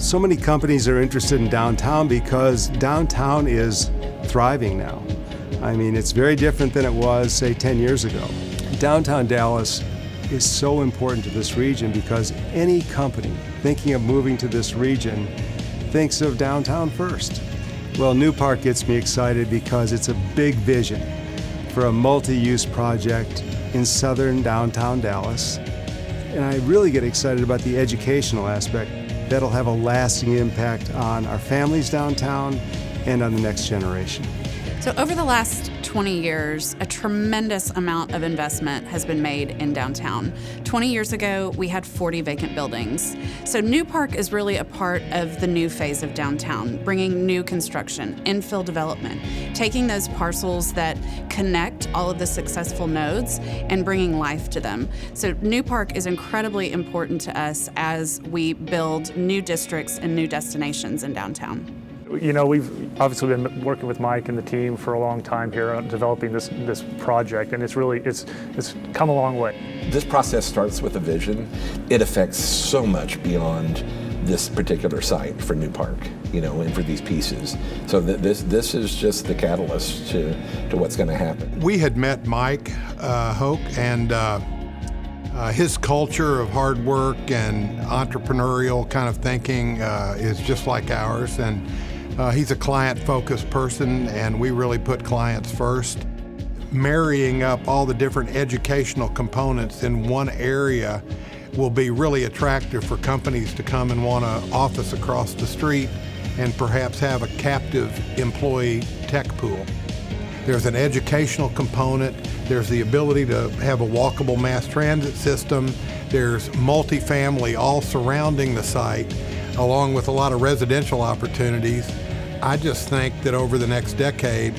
So many companies are interested in downtown because downtown is thriving now. I mean, it's very different than it was, say, 10 years ago. Downtown Dallas is so important to this region because any company thinking of moving to this region thinks of downtown first. Well, Newpark gets me excited because it's a big vision for a multi-use project in southern downtown Dallas. And I really get excited about the educational aspect. That'll have a lasting impact on our families downtown and on the next generation. So over the last 20 years, a tremendous amount of investment has been made in downtown. 20 years ago, we had 40 vacant buildings. So Newpark is really a part of the new phase of downtown, bringing new construction, infill development, taking those parcels that connect all of the successful nodes and bringing life to them. So Newpark is incredibly important to us as we build new districts and new destinations in downtown. You know, we've obviously been working with Mike and the team for a long time here on developing this project, and it's come a long way. This process starts with a vision. It affects so much beyond this particular site for Newpark, you know, and for these pieces. So this is just the catalyst to what's going to happen. We had met Mike Hoque, and his culture of hard work and entrepreneurial kind of thinking is just like ours, and he's a client-focused person, and we really put clients first. Marrying up all the different educational components in one area will be really attractive for companies to come and want an office across the street and perhaps have a captive employee tech pool. There's an educational component, there's the ability to have a walkable mass transit system, there's multifamily all surrounding the site, along with a lot of residential opportunities. I just think that over the next decade,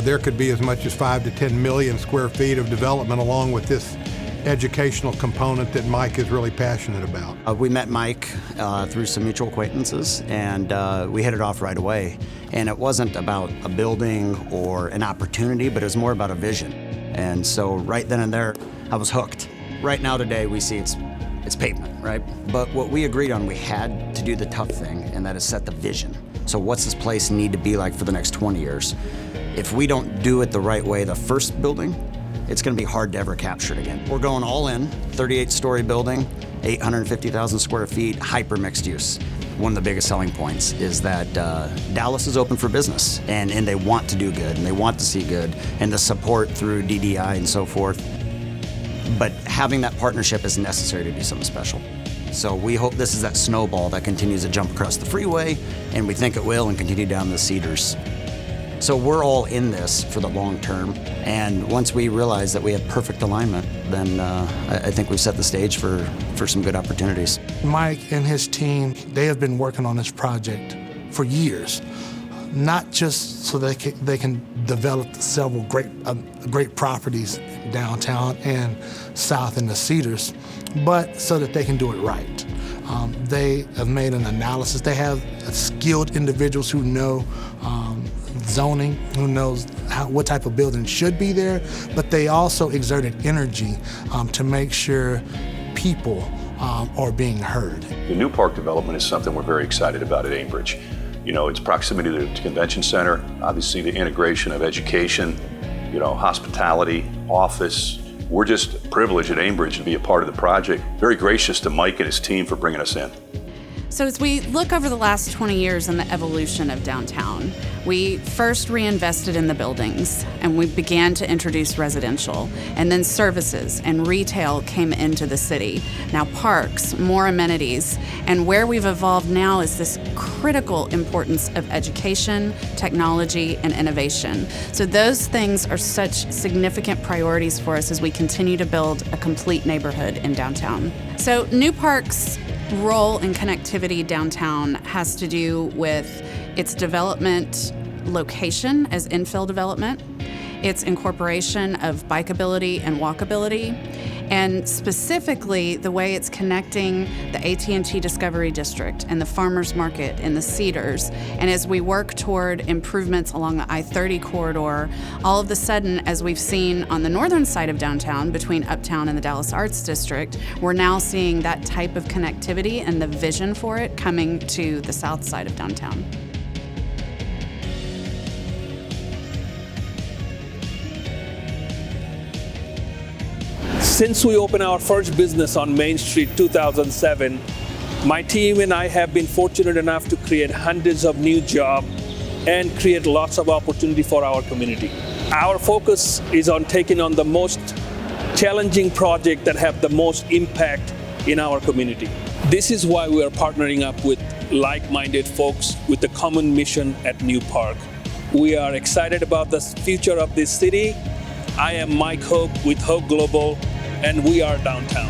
there could be as much as 5 to 10 million square feet of development along with this educational component that Mike is really passionate about. We met Mike through some mutual acquaintances, and we hit it off right away. And it wasn't about a building or an opportunity, but it was more about a vision. And so right then and there, I was hooked. Right now today, we see it's pavement, right? But what we agreed on, we had to do the tough thing, and that is set the vision. So what's this place need to be like for the next 20 years? If we don't do it the right way, the first building, it's gonna be hard to ever capture it again. We're going all in, 38-story building, 850,000 square feet, hyper mixed use. One of the biggest selling points is that Dallas is open for business, and they want to do good, and they want to see good, and the support through DDI and so forth. But having that partnership is necessary to do something special. So we hope this is that snowball that continues to jump across the freeway, and we think it will, and continue down the Cedars. So we're all in this for the long term, and once we realize that we have perfect alignment, then I think we've set the stage for some good opportunities. Mike and his team, they have been working on this project for years, not just so they can develop several great properties downtown and south in the Cedars, but so that they can do it right. They have made an analysis. They have skilled individuals who know zoning, who knows what type of building should be there, but they also exerted energy to make sure people are being heard. The Newpark development is something we're very excited about at Ambridge. You know, its proximity to the convention center, obviously the integration of education, you know, hospitality, office. We're just privileged at Ambridge to be a part of the project. Very gracious to Mike and his team for bringing us in. So as we look over the last 20 years in the evolution of downtown, we first reinvested in the buildings, and we began to introduce residential, and then services and retail came into the city. Now parks, more amenities, and where we've evolved now is this critical importance of education, technology, and innovation. So those things are such significant priorities for us as we continue to build a complete neighborhood in downtown. So Newpark's role in connectivity downtown has to do with its development location as infill development, its incorporation of bikeability and walkability, and specifically the way it's connecting the AT&T Discovery District and the Farmers Market and the Cedars. And as we work toward improvements along the I-30 corridor, all of a sudden, as we've seen on the northern side of downtown between Uptown and the Dallas Arts District, we're now seeing that type of connectivity and the vision for it coming to the south side of downtown. Since we opened our first business on Main Street 2007, my team and I have been fortunate enough to create hundreds of new jobs and create lots of opportunity for our community. Our focus is on taking on the most challenging projects that have the most impact in our community. This is why we are partnering up with like-minded folks with a common mission at Newpark. We are excited about the future of this city. I am Mike Hoque with Hoque Global, and we are downtown.